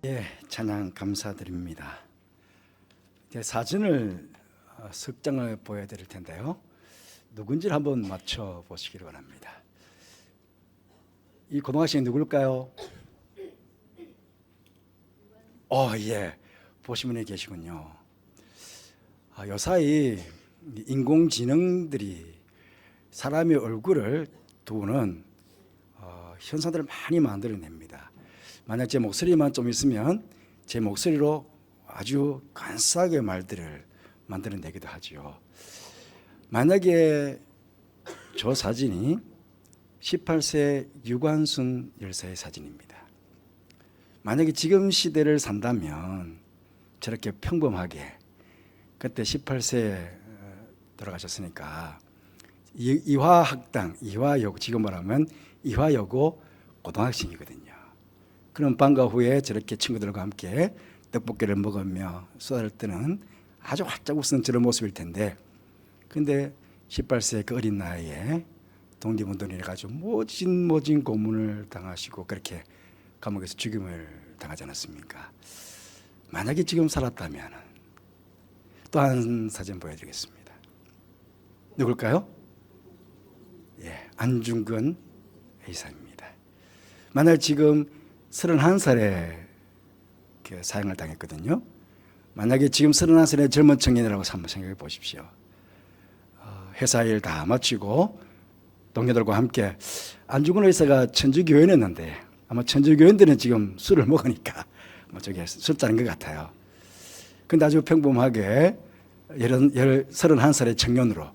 예, 찬양 감사드립니다. 사진을 석 장을 보여드릴 텐데요. 누군지를 한번 맞춰 보시기를 원합니다. 이 고등학생이 누굴까요? 예, 보신 분이 계시군요. 요사이 인공지능들이 사람의 얼굴을 두는 현상들을 많이 만들어냅니다. 만약 제 목소리만 좀 있으면 제 목소리로 아주 간사하게 말들을 만들어내기도 하죠. 만약에 저 사진이 18세 유관순 열사의 사진입니다. 만약에 지금 시대를 산다면 저렇게 평범하게, 그때 18세 돌아가셨으니까 이화학당, 이화여고, 지금 말하면 이화여고 고등학생이거든요. 그럼 방과 후에 저렇게 친구들과 함께 떡볶이를 먹으며 수다를 떠는 아주 활짝 웃는 저런 모습일 텐데, 근데 18세 그 어린 나이에 독립운동을 해가지고 모진 고문을 당하시고 그렇게 감옥에서 죽임을 당하지 않았습니까? 만약에 지금 살았다면 또 한 사진 보여드리겠습니다. 누굴까요? 안중근 의사입니다. 만약 지금 31살에 사형을 당했거든요. 만약에 지금 31살의 젊은 청년이라고 한번 생각해 보십시오. 회사 일 다 마치고 동료들과 함께, 안중근 의사가 천주교인이었는데 아마 천주교인들은 지금 술을 먹으니까 저게 술자는 것 같아요. 근데 아주 평범하게 31살의 청년으로,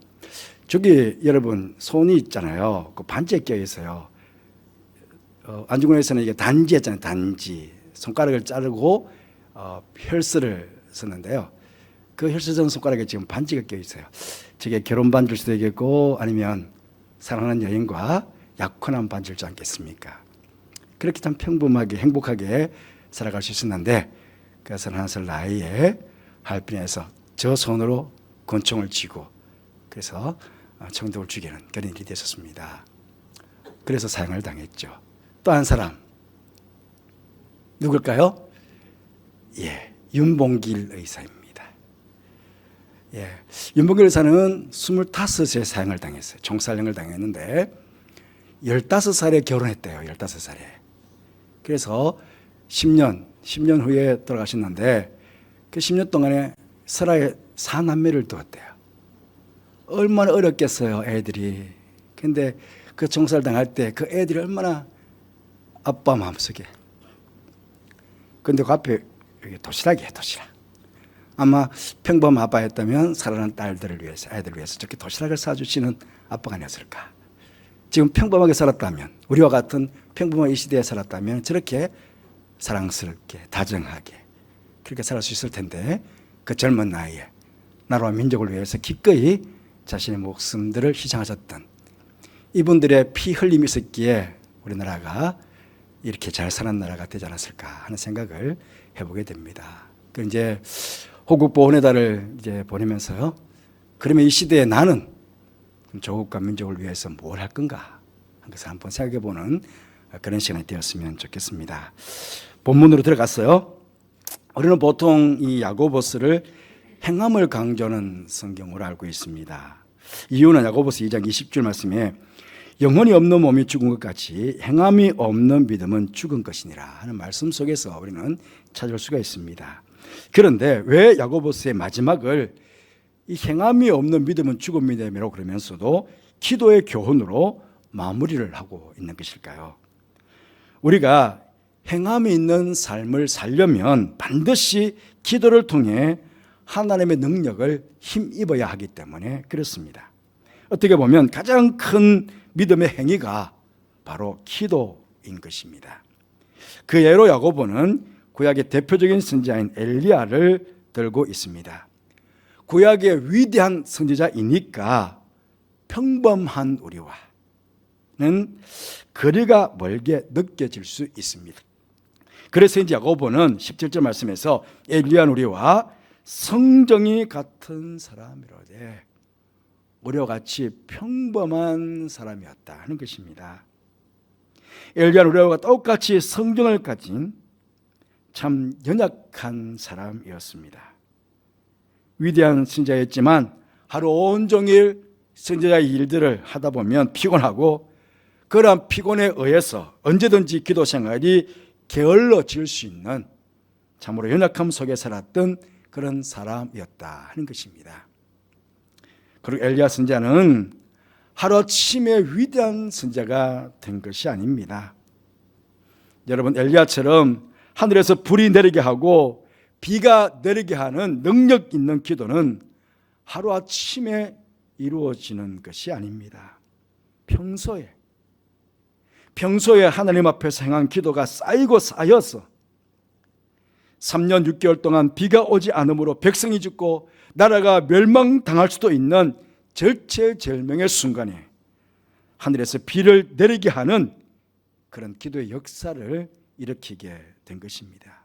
저기 여러분 손이 있잖아요. 그 반지에 껴 있어요. 안중근 의사는 이게 단지 했잖아요. 단지. 손가락을 자르고 혈서를 썼는데요. 그 혈서 전 손가락에 지금 반지가 껴 있어요. 저게 결혼 반지일 수도 있겠고 아니면 사랑하는 여인과 약혼한 반지일지 않겠습니까? 그렇게 참 평범하게 행복하게 살아갈 수 있었는데, 그 31살 나이에 하얼빈에서 저 손으로 권총을 쥐고 그래서 청독을 죽이는 그런 일이 됐었습니다. 그래서 사형을 당했죠. 또 한 사람 누굴까요? 윤봉길 의사입니다. 윤봉길 의사는 25세 사형을 당했어요. 총살형을 당했는데 15살에 결혼했대요. 15살에. 그래서 10년 후에 돌아가셨는데 그 10년 동안에 설화에 4남매를 두었대요. 얼마나 어렵겠어요, 애들이. 근데 그 총살 당할 때 그 애들이 얼마나 아빠 마음속에. 근데 그 앞에 도시락이에요, 도시락. 아마 평범 아빠였다면 사랑하는 딸들을 위해서, 아이들을 위해서 저렇게 도시락을 사주시는 아빠가 아니었을까. 지금 평범하게 살았다면, 우리와 같은 평범한 이 시대에 살았다면 저렇게 사랑스럽게, 다정하게 그렇게 살 수 있을 텐데, 그 젊은 나이에 나라와 민족을 위해서 기꺼이 자신의 목숨들을 희생하셨던 이분들의 피 흘림이 있었기에 우리나라가 이렇게 잘 사는 나라가 되지 않았을까 하는 생각을 해보게 됩니다. 그 이제 호국 보훈의 달을 이제 보내면서요. 그러면 이 시대에 나는 조국과 민족을 위해서 뭘 할 건가 하는 것을 한번 생각해보는 그런 시간이 되었으면 좋겠습니다. 본문으로 들어갔어요. 우리는 보통 이 야고보서를 행함을 강조하는 성경으로 알고 있습니다. 이유는 야고보서 2장 20절 말씀에 영혼이 없는 몸이 죽은 것 같이 행함이 없는 믿음은 죽은 것이니라 하는 말씀 속에서 우리는 찾을 수가 있습니다. 그런데 왜 야고보서의 마지막을 이 행함이 없는 믿음은 죽은 믿음이라고 그러면서도 기도의 교훈으로 마무리를 하고 있는 것일까요? 우리가 행함이 있는 삶을 살려면 반드시 기도를 통해 하나님의 능력을 힘입어야 하기 때문에 그렇습니다. 어떻게 보면 가장 큰 믿음의 행위가 바로 기도인 것입니다. 그 예로 야고보는 구약의 대표적인 선지자인 엘리야를 들고 있습니다. 구약의 위대한 선지자이니까 평범한 우리와는 거리가 멀게 느껴질 수 있습니다. 그래서 이제 야고보는 17절 말씀에서 엘리야 우리와 성정이 같은 사람이로되 우리와 같이 평범한 사람이었다 하는 것입니다. 엘리야는 우리와 똑같이 성정을 가진 참 연약한 사람이었습니다. 위대한 선지자였지만 하루 온종일 선지자의 일들을 하다 보면 피곤하고, 그러한 피곤에 의해서 언제든지 기도 생활이 게을러질 수 있는 참으로 연약함 속에 살았던 그런 사람이었다 하는 것입니다. 그리고 엘리야 선지자는 하루아침에 위대한 선지자가 된 것이 아닙니다. 여러분, 엘리야처럼 하늘에서 불이 내리게 하고 비가 내리게 하는 능력 있는 기도는 하루아침에 이루어지는 것이 아닙니다. 평소에 하나님 앞에서 행한 기도가 쌓이고 쌓여서 3년 6개월 동안 비가 오지 않으므로 백성이 죽고 나라가 멸망당할 수도 있는 절체절명의 순간에 하늘에서 비를 내리게 하는 그런 기도의 역사를 일으키게 된 것입니다.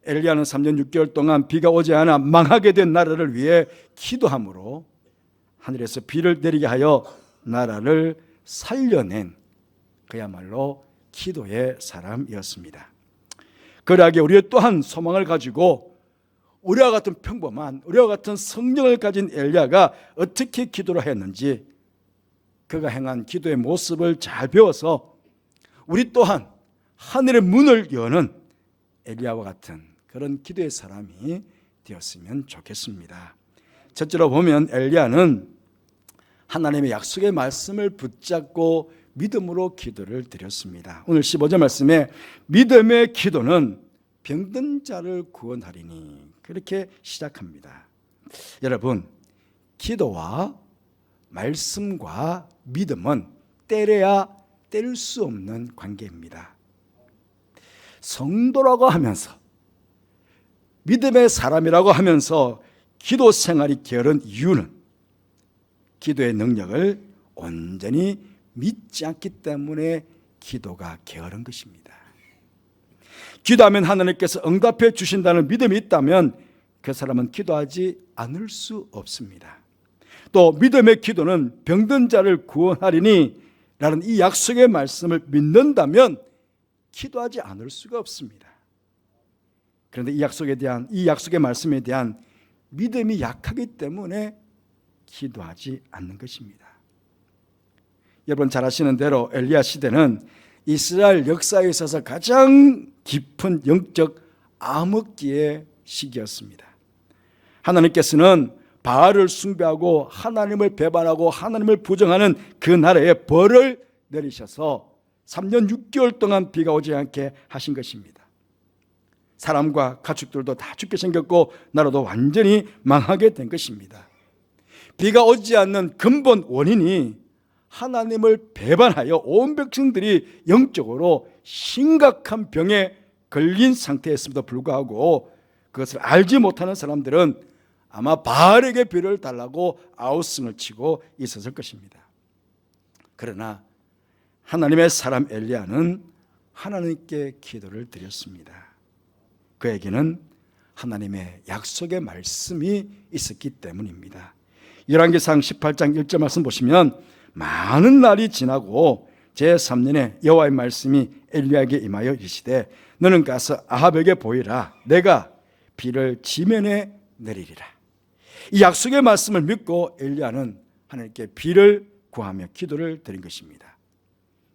엘리야는 3년 6개월 동안 비가 오지 않아 망하게 된 나라를 위해 기도함으로 하늘에서 비를 내리게 하여 나라를 살려낸 그야말로 기도의 사람이었습니다. 그러하기에 우리 또한 소망을 가지고 우리와 같은 평범한, 우리와 같은 성령을 가진 엘리야가 어떻게 기도를 했는지 그가 행한 기도의 모습을 잘 배워서 우리 또한 하늘의 문을 여는 엘리야와 같은 그런 기도의 사람이 되었으면 좋겠습니다. 첫째로 보면 엘리야는 하나님의 약속의 말씀을 붙잡고 믿음으로 기도를 드렸습니다. 오늘 15절 말씀에 믿음의 기도는 병든 자를 구원하리니, 그렇게 시작합니다. 여러분, 기도와 말씀과 믿음은 때려야 뗄 수 없는 관계입니다. 성도라고 하면서, 믿음의 사람이라고 하면서 기도 생활이 게으른 이유는 기도의 능력을 온전히 믿지 않기 때문에 기도가 게으른 것입니다. 기도하면 하나님께서 응답해 주신다는 믿음이 있다면 그 사람은 기도하지 않을 수 없습니다. 또 믿음의 기도는 병든 자를 구원하리니 라는 이 약속의 말씀을 믿는다면 기도하지 않을 수가 없습니다. 그런데 이 약속의 말씀에 대한 믿음이 약하기 때문에 기도하지 않는 것입니다. 여러분 잘 아시는 대로 엘리야 시대는 이스라엘 역사에 있어서 가장 깊은 영적 암흑기의 시기였습니다. 하나님께서는 바알을 숭배하고 하나님을 배반하고 하나님을 부정하는 그 나라에 벌을 내리셔서 3년 6개월 동안 비가 오지 않게 하신 것입니다. 사람과 가축들도 다 죽게 생겼고 나라도 완전히 망하게 된 것입니다. 비가 오지 않는 근본 원인이 하나님을 배반하여 온 백성들이 영적으로 심각한 병에 걸린 상태였음에도 불구하고 그것을 알지 못하는 사람들은 아마 바알에게 비를 달라고 아우성을 치고 있었을 것입니다. 그러나 하나님의 사람 엘리야는 하나님께 기도를 드렸습니다. 그에게는 하나님의 약속의 말씀이 있었기 때문입니다. 열왕기상 18장 1절 말씀 보시면 많은 날이 지나고 제3년에 여호와의 말씀이 엘리야에게 임하여 이르시되 너는 가서 아합에게 보이라. 내가 비를 지면에 내리리라. 이 약속의 말씀을 믿고 엘리야는 하나님께 비를 구하며 기도를 드린 것입니다.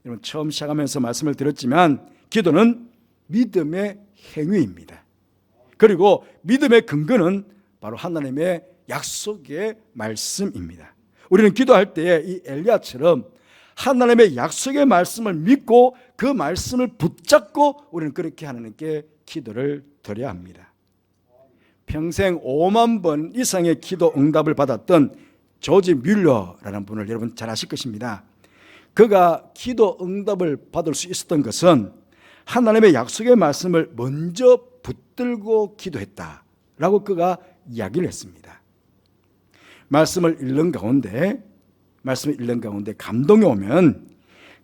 여러분 처음 시작하면서 말씀을 드렸지만 기도는 믿음의 행위입니다. 그리고 믿음의 근거는 바로 하나님의 약속의 말씀입니다. 우리는 기도할 때에 이 엘리야처럼 하나님의 약속의 말씀을 믿고 그 말씀을 붙잡고 우리는 그렇게 하나님께 기도를 드려야 합니다. 평생 5만 번 이상의 기도 응답을 받았던 조지 뮬러라는 분을 여러분 잘 아실 것입니다. 그가 기도 응답을 받을 수 있었던 것은 하나님의 약속의 말씀을 먼저 붙들고 기도했다라고 그가 이야기를 했습니다. 말씀을 읽는 가운데 감동이 오면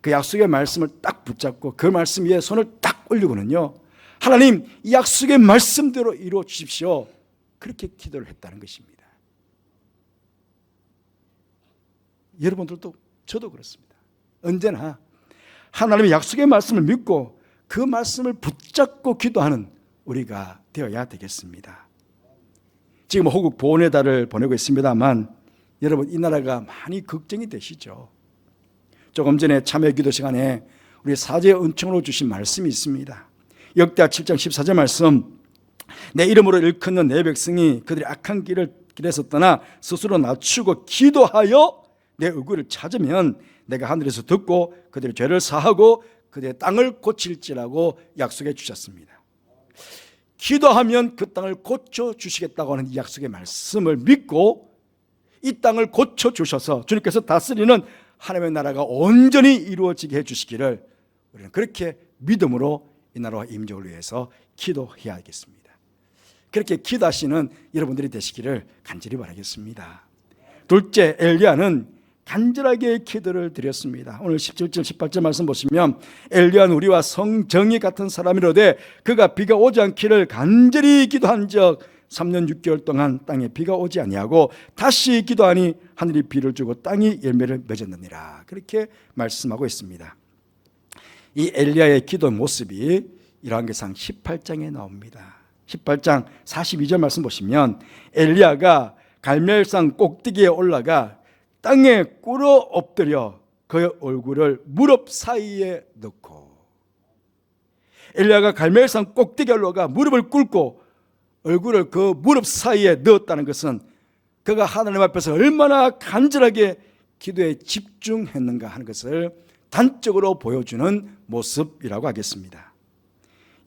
그 약속의 말씀을 딱 붙잡고 그 말씀 위에 손을 딱 올리고는요, 하나님 이 약속의 말씀대로 이루어 주십시오, 그렇게 기도를 했다는 것입니다. 여러분들도 저도 그렇습니다. 언제나 하나님의 약속의 말씀을 믿고 그 말씀을 붙잡고 기도하는 우리가 되어야 되겠습니다. 지금 호국 보훈의 달을 보내고 있습니다만 여러분, 이 나라가 많이 걱정이 되시죠? 조금 전에 참여 기도 시간에 우리 사제의 은총으로 주신 말씀이 있습니다. 역대하 7장 14절 말씀, 내 이름으로 일컫는 내 백성이 그들의 악한 길에서 떠나 스스로 낮추고 기도하여 내 얼굴을 찾으면 내가 하늘에서 듣고 그들의 죄를 사하고 그들의 땅을 고칠지라고 약속해 주셨습니다. 기도하면 그 땅을 고쳐주시겠다고 하는 이 약속의 말씀을 믿고 이 땅을 고쳐주셔서 주님께서 다스리는 하나님의 나라가 온전히 이루어지게 해주시기를 우리는 그렇게 믿음으로 이 나라와 임종을 위해서 기도해야겠습니다. 그렇게 기도하시는 여러분들이 되시기를 간절히 바라겠습니다. 둘째, 엘리야는 간절하게 기도를 드렸습니다. 오늘 17절 18절 말씀 보시면 엘리야는 우리와 성정이 같은 사람이로되 그가 비가 오지 않기를 간절히 기도한 적 3년 6개월 동안 땅에 비가 오지 아니하고 다시 기도하니 하늘이 비를 주고 땅이 열매를 맺었느니라. 그렇게 말씀하고 있습니다. 이 엘리야의 기도 모습이 열왕기상 18장에 나옵니다. 18장 42절 말씀 보시면 엘리야가 갈멜산 꼭대기에 올라가 땅에 꿇어 엎드려 그의 얼굴을 무릎 사이에 넣고, 엘리야가 갈멜산 꼭대기에 올라가 무릎을 꿇고 얼굴을 그 무릎 사이에 넣었다는 것은 그가 하나님 앞에서 얼마나 간절하게 기도에 집중했는가 하는 것을 단적으로 보여주는 모습이라고 하겠습니다.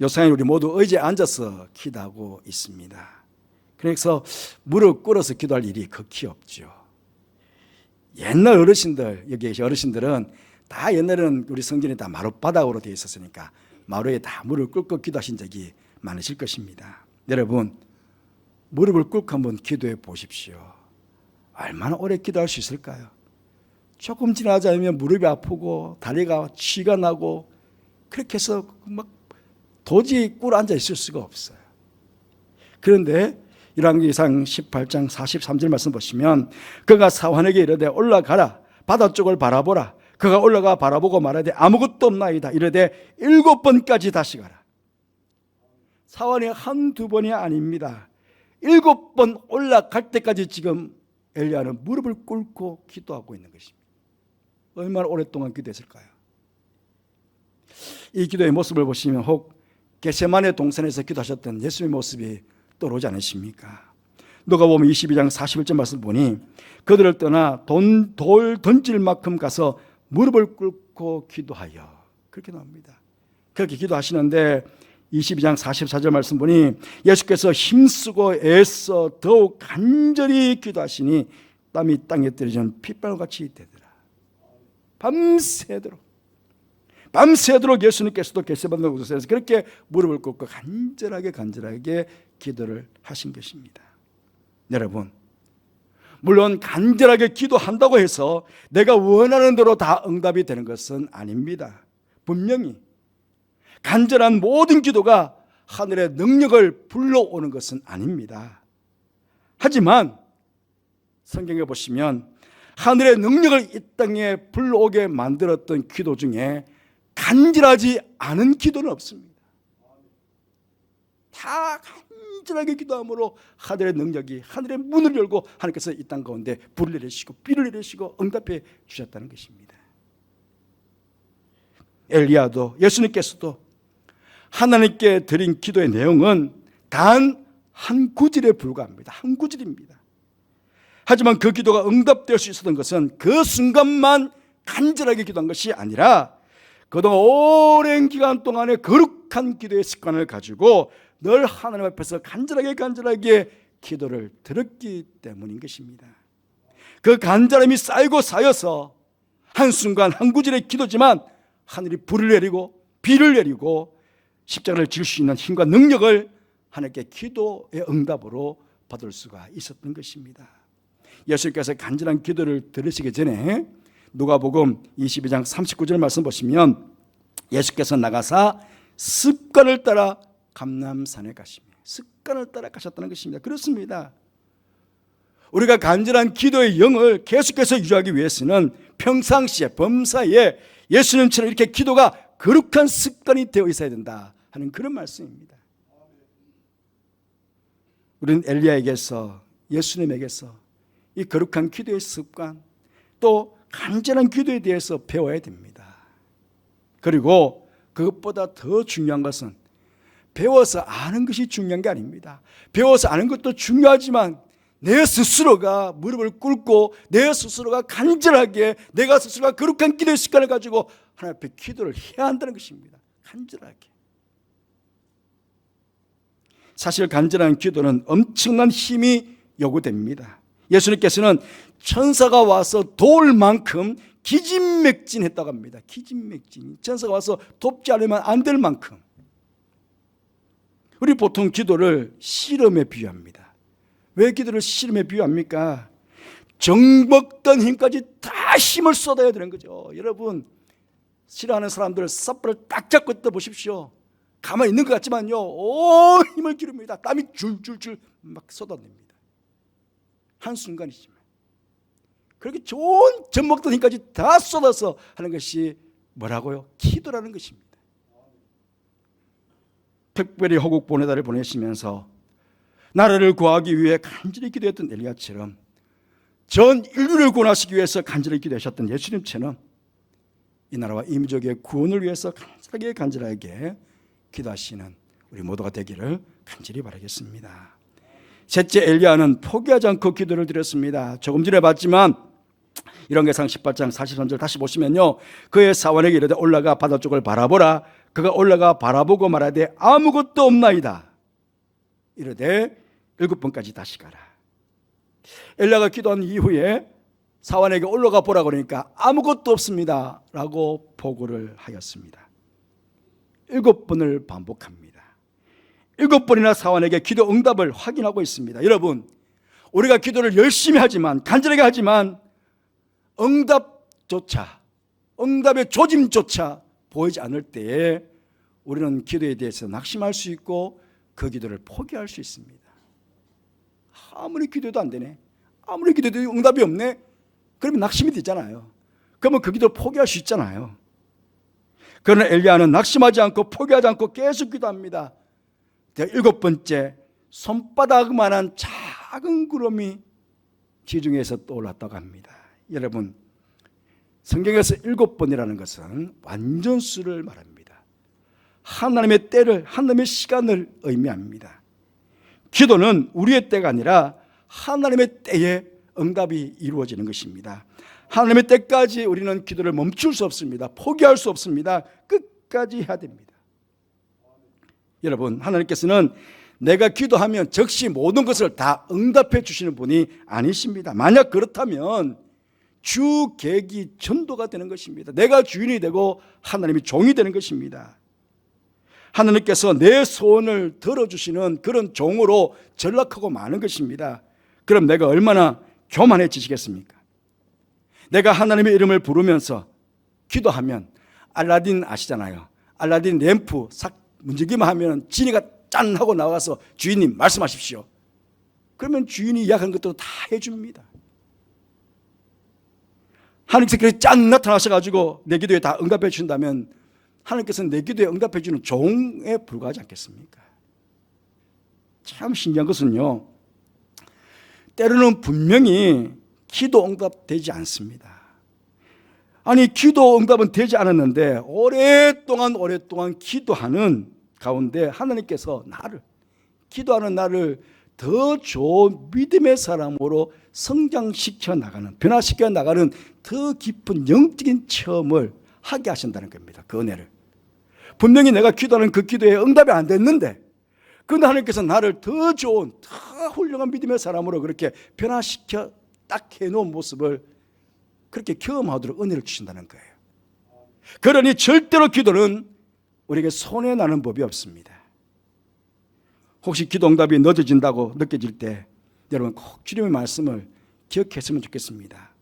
요상에 우리 모두 의자에 앉아서 기도하고 있습니다. 그래서 무릎 꿇어서 기도할 일이 극히 없죠. 옛날 어르신들, 여기 계신 어르신들은 다 옛날에는 우리 성전이 다 마룻바닥으로 되어 있었으니까 마루에 다 무릎을 꿇고 기도하신 적이 많으실 것입니다. 여러분, 무릎을 꿇고 한번 기도해 보십시오. 얼마나 오래 기도할 수 있을까요? 조금 지나지 않으면 무릎이 아프고 다리가 쥐가 나고 그렇게 해서 막 도저히 꿇어 앉아 있을 수가 없어요. 그런데 열왕기상 18장 43절 말씀 보시면 그가 사환에게 이르되 올라가라, 바다 쪽을 바라보라. 그가 올라가 바라보고 말하되 아무것도 없나이다. 이르되 7번까지 다시 가라. 사환이 한두 번이 아닙니다. 7번 올라갈 때까지 지금 엘리야는 무릎을 꿇고 기도하고 있는 것입니다. 얼마나 오랫동안 기도했을까요? 이 기도의 모습을 보시면 혹 겟세마네 동산에서 기도하셨던 예수님의 모습이 떠오르지 않으십니까? 누가복음 22장 41절 말씀 보니 그들을 떠나 돌 던질 만큼 가서 무릎을 꿇고 기도하여, 그렇게 나옵니다. 그렇게 기도하시는데 22장 44절 말씀 보니 예수께서 힘쓰고 애써 더욱 간절히 기도하시니 땀이 땅에 떨어지는 핏방울같이 되더라. 밤새도록 예수님께서도 겟세마네 동산에서 그렇게 무릎을 꿇고 간절하게 기도를 하신 것입니다. 여러분, 물론 간절하게 기도한다고 해서 내가 원하는 대로 다 응답이 되는 것은 아닙니다. 분명히 간절한 모든 기도가 하늘의 능력을 불러오는 것은 아닙니다. 하지만 성경에 보시면 하늘의 능력을 이 땅에 불러오게 만들었던 기도 중에 간절하지 않은 기도는 없습니다. 다 간절하게 기도함으로 하늘의 능력이 하늘의 문을 열고 하나님께서 이 땅 가운데 불을 내리시고 비를 내리시고 응답해 주셨다는 것입니다. 엘리야도 예수님께서도 하나님께 드린 기도의 내용은 단 한 구절에 불과합니다. 한 구절입니다. 하지만 그 기도가 응답될 수 있었던 것은 그 순간만 간절하게 기도한 것이 아니라 그동안 오랜 기간 동안의 거룩한 기도의 습관을 가지고 늘 하나님 앞에서 간절하게 기도를 드렸기 때문인 것입니다. 그 간절함이 쌓이고 쌓여서 한순간 한 구절의 기도지만 하늘이 불을 내리고 비를 내리고 십자가를 질 수 있는 힘과 능력을 하나님께 기도의 응답으로 받을 수가 있었던 것입니다. 예수님께서 간절한 기도를 들으시기 전에 누가복음 22장 39절 말씀 보시면 예수께서 나가사 습관을 따라 감람산에 가시며, 습관을 따라 가셨다는 것입니다. 그렇습니다. 우리가 간절한 기도의 영을 계속해서 유지하기 위해서는 평상시에 범사에 예수님처럼 이렇게 기도가 거룩한 습관이 되어 있어야 된다 하는 그런 말씀입니다. 우리는 엘리야에게서, 예수님에게서 이 거룩한 기도의 습관, 또 간절한 기도에 대해서 배워야 됩니다. 그리고 그것보다 더 중요한 것은 배워서 아는 것이 중요한 게 아닙니다. 배워서 아는 것도 중요하지만 내 스스로가 무릎을 꿇고 내 스스로가 간절하게 내가 스스로가 거룩한 기도의 습관을 가지고 하나님 앞에 기도를 해야 한다는 것입니다. 간절하게. 사실 간절한 기도는 엄청난 힘이 요구됩니다. 예수님께서는 천사가 와서 도울 만큼 기진맥진했다고 합니다. 기진맥진. 천사가 와서 돕지 않으면 안 될 만큼. 우리 보통 기도를 실험에 비유합니다. 왜 기도를 실험에 비유합니까? 정먹던 힘까지 다 힘을 쏟아야 되는 거죠. 여러분, 싫어하는 사람들 삿발을 딱 잡고 떠보십시오. 가만히 있는 것 같지만요, 온 힘을 기릅니다. 땀이 줄줄줄 막 쏟아냅니다. 한순간이지만. 그렇게 좋은 젖먹던 힘까지 다 쏟아서 하는 것이 뭐라고요? 기도라는 것입니다. 특별히 호국 보내다를 보내시면서 나라를 구하기 위해 간절히 기도했던 엘리야처럼, 전 인류를 구원하시기 위해서 간절히 기도하셨던 예수님처럼 이 나라와 이 민족의 구원을 위해서 간절하게 기도하시는 우리 모두가 되기를 간절히 바라겠습니다. 셋째, 엘리야는 포기하지 않고 기도를 드렸습니다. 조금 전에 봤지만 열왕기상 18장 43절 다시 보시면요, 그의 사원에게 이르되 올라가 바다 쪽을 바라보라. 그가 올라가 바라보고 말하되 아무것도 없나이다. 이르되 7번까지 다시 가라. 엘리야가 기도한 이후에 사원에게 올라가 보라 그러니까 아무것도 없습니다 라고 보고를 하였습니다. 7번을 반복합니다. 7번이나 사원에게 기도 응답을 확인하고 있습니다. 여러분, 우리가 기도를 열심히 하지만, 간절하게 하지만 응답의 조짐조차 보이지 않을 때에 우리는 기도에 대해서 낙심할 수 있고 그 기도를 포기할 수 있습니다. 아무리 기도해도 안 되네, 아무리 기도해도 응답이 없네, 그러면 낙심이 되잖아요. 그러면 그 기도를 포기할 수 있잖아요. 그러나 엘리야는 낙심하지 않고 포기하지 않고 계속 기도합니다. 7번째, 손바닥만한 작은 구름이 지중해에서 떠올랐다고 합니다. 여러분, 성경에서 7번이라는 것은 완전수를 말합니다. 하나님의 때를, 하나님의 시간을 의미합니다. 기도는 우리의 때가 아니라 하나님의 때에 응답이 이루어지는 것입니다. 하나님의 때까지 우리는 기도를 멈출 수 없습니다. 포기할 수 없습니다. 끝까지 해야 됩니다. 여러분, 하나님께서는 내가 기도하면 즉시 모든 것을 다 응답해 주시는 분이 아니십니다. 만약 그렇다면 주 계기 전도가 되는 것입니다. 내가 주인이 되고 하나님이 종이 되는 것입니다. 하나님께서 내 소원을 들어주시는 그런 종으로 전락하고 마는 것입니다. 그럼 내가 얼마나 교만해지시겠습니까? 내가 하나님의 이름을 부르면서 기도하면, 알라딘 아시잖아요. 알라딘 램프 싹 문지기만 하면 지니가 짠 하고 나와서 주인님 말씀하십시오. 그러면 주인이 이야기한 것도 다 해줍니다. 하나님께서 그렇게 짠 나타나셔가지고 내 기도에 다 응답해 주신다면 하나님께서는 내 기도에 응답해 주는 종에 불과하지 않겠습니까? 참 신기한 것은요, 때로는 분명히 기도 응답되지 않습니다. 아니, 기도 응답은 되지 않았는데 오랫동안 기도하는 가운데 하나님께서 기도하는 나를 더 좋은 믿음의 사람으로 성장시켜 나가는, 변화시켜 나가는 더 깊은 영적인 체험을 하게 하신다는 겁니다. 그 은혜를. 분명히 내가 기도하는 그 기도에 응답이 안 됐는데, 그런데 하나님께서 나를 더 좋은, 더 훌륭한 믿음의 사람으로 그렇게 변화시켜 딱 해놓은 모습을 그렇게 경험하도록 은혜를 주신다는 거예요. 그러니 절대로 기도는 우리에게 손해나는 법이 없습니다. 혹시 기도 응답이 늦어진다고 느껴질 때 여러분 꼭 주님의 말씀을 기억했으면 좋겠습니다.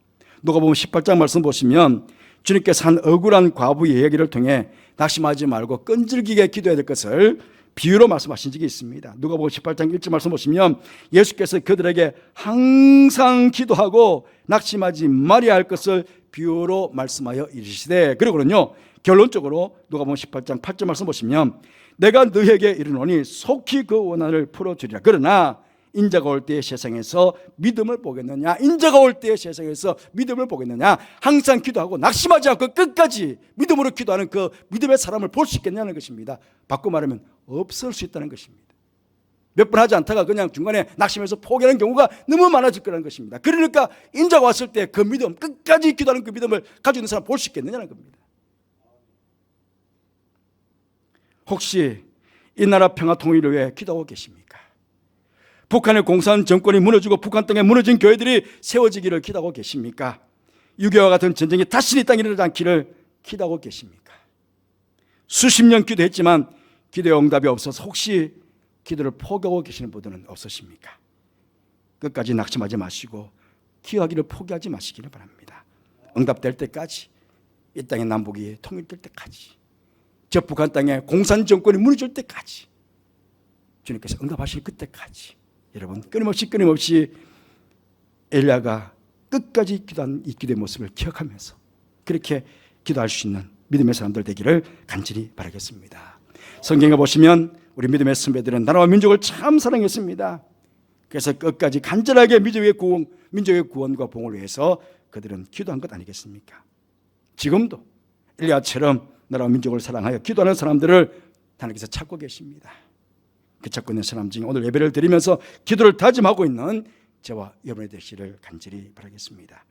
누가복음 18장 말씀 보시면 주님께서 한 억울한 과부의 이야기를 통해 낙심하지 말고 끈질기게 기도해야 될 것을 비유로 말씀하신 적이 있습니다. 누가복음 18장 1절 말씀 보시면 예수께서 그들에게 항상 기도하고 낙심하지 말아야 할 것을 비유로 말씀하여 이르시되, 그리고는요 결론적으로 누가복음 18장 8절 말씀 보시면 내가 너희에게 이르노니 속히 그 원한을 풀어주리라. 그러나 인자가 올 때의 세상에서 믿음을 보겠느냐? 인자가 올 때의 세상에서 믿음을 보겠느냐? 항상 기도하고 낙심하지 않고 끝까지 믿음으로 기도하는 그 믿음의 사람을 볼 수 있겠냐는 것입니다. 바꿔 말하면 없을 수 있다는 것입니다. 몇 번 하지 않다가 그냥 중간에 낙심해서 포기하는 경우가 너무 많아질 거라는 것입니다. 그러니까 인자가 왔을 때 그 믿음, 끝까지 기도하는 그 믿음을 가지고 있는 사람 볼 수 있겠느냐는 겁니다. 혹시 이 나라 평화 통일을 위해 기도하고 계십니까? 북한의 공산 정권이 무너지고 북한 땅에 무너진 교회들이 세워지기를 기도하고 계십니까? 6.25와 같은 전쟁이 다시 이 땅에 일어나지 않기를 기도하고 계십니까? 수십 년 기도했지만 기도의 응답이 없어서 혹시 기도를 포기하고 계시는 분들은 없으십니까? 끝까지 낙심하지 마시고 기도하기를 포기하지 마시기를 바랍니다. 응답될 때까지, 이 땅의 남북이 통일될 때까지, 저 북한 땅에 공산 정권이 무너질 때까지, 주님께서 응답하실 그때까지 여러분 끊임없이 엘리야가 끝까지 기도한 이 기도의 모습을 기억하면서 그렇게 기도할 수 있는 믿음의 사람들 되기를 간절히 바라겠습니다. 성경에 보시면 우리 믿음의 선배들은 나라와 민족을 참 사랑했습니다. 그래서 끝까지 간절하게 민족의 구원과 봉을 위해서 그들은 기도한 것 아니겠습니까? 지금도 엘리야처럼 나라와 민족을 사랑하여 기도하는 사람들을 하나님께서 찾고 계십니다. 그 찾고 있는 사람 중에 오늘 예배를 드리면서 기도를 다짐하고 있는 저와 여러분의 되시기를 간절히 바라겠습니다.